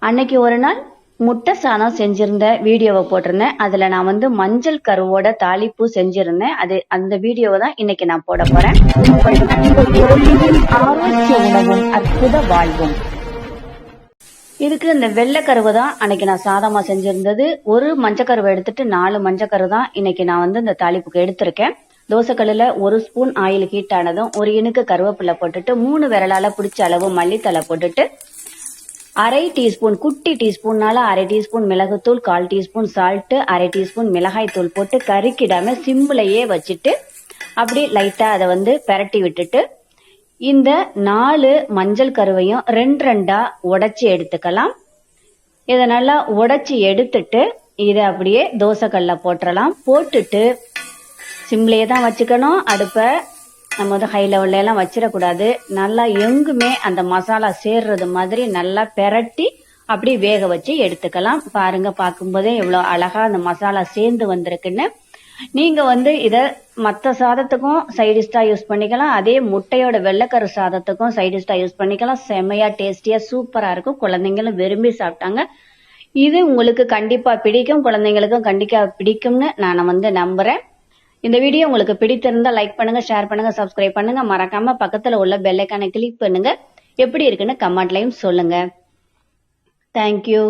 அன்னைக்கு ஒரு நாள் முட்டை சாதம் செஞ்சிருந்த வீடியோவை போட்டிருந்தேன். அதுல நான் மஞ்சள் கருவோட தாளிப்பு செஞ்சிருந்தேன். அந்த வீடியோவை தான் இன்னைக்கு நான் போட போறேன். ஆரோக்கிய உணவும் அற்புத வாழ்வும். இதுக்கு இந்த வெள்ளை கருவை தான் அன்னைக்கு நான் சாதமா செஞ்சிருந்தது. ஒரு மஞ்சக்கருவை எடுத்துட்டு 4 மஞ்சக்கரு தான் இன்னைக்கு நான் இந்த தாளிப்புக்கு எடுத்திருக்கேன். தோசைக்கல்லுல 1 ஸ்பூன் ஆயில் ஹீட் ஆனதும் 1 இனுக்கு கருவேப்பிலை போட்டுட்டு 3 விரலால பிடிச்ச அளவு மல்லித்தலை போட்டுட்டு அரை டீஸ்பூன், குட்டி டீஸ்பூன்னால அரை டீஸ்பூன் மிளகுத்தூள், 1/4 டீஸ்பூன் சால்ட், அரை டீஸ்பூன் மிளகாய் தூள் போட்டு கருக்கிடாம சிம்பிளையே வச்சுட்டு அப்படி லைட்டா அதை பெரட்டி விட்டுட்டு இந்த 4 மஞ்சள் கருவையும் 2 உடைச்சி எடுத்துக்கலாம். இதை நல்லா உடைச்சி எடுத்துட்டு இதை அப்படியே தோசைக்கல்ல போட்டுடலாம். போட்டுட்டு சிம்லேயே தான் வச்சுக்கணும். அடுப்பை நம்ம ஹை லெவல்ல எல்லாம் வச்சிடக்கூடாது. நல்லா எங்குமே அந்த மசாலா சேர்றது மாதிரி நல்லா பெரட்டி அப்படி வேக வச்சு எடுத்துக்கலாம். பாருங்க, பார்க்கும்போதே எவ்வளவு அழகா அந்த மசாலா சேர்ந்து வந்திருக்குன்னு. நீங்க இத மற்ற சாதத்துக்கும் சைடிஷ்டா யூஸ் பண்ணிக்கலாம். அதே முட்டையோட வெள்ளைக்கரு சாதத்துக்கும் சைடிஷ்டா யூஸ் பண்ணிக்கலாம். செமையா டேஸ்டியா சூப்பரா இருக்கும். குழந்தைங்களும் விரும்பி சாப்பிட்டாங்க. இது உங்களுக்கு கண்டிப்பா பிடிக்கும், குழந்தைங்களுக்கும் கண்டிப்பா பிடிக்கும்னு நான் நம்புறேன். இந்த வீடியோ உங்களுக்கு பிடித்திருந்தா லைக் பண்ணுங்க, ஷேர் பண்ணுங்க, சப்ஸ்கிரைப் பண்ணுங்க. மறக்காம பக்கத்துல உள்ள பெல் ஐகானை கிளிக் பண்ணுங்க. எப்படி இருக்குன்னு கமெண்ட்லயும் சொல்லுங்க. தேங்க்யூ.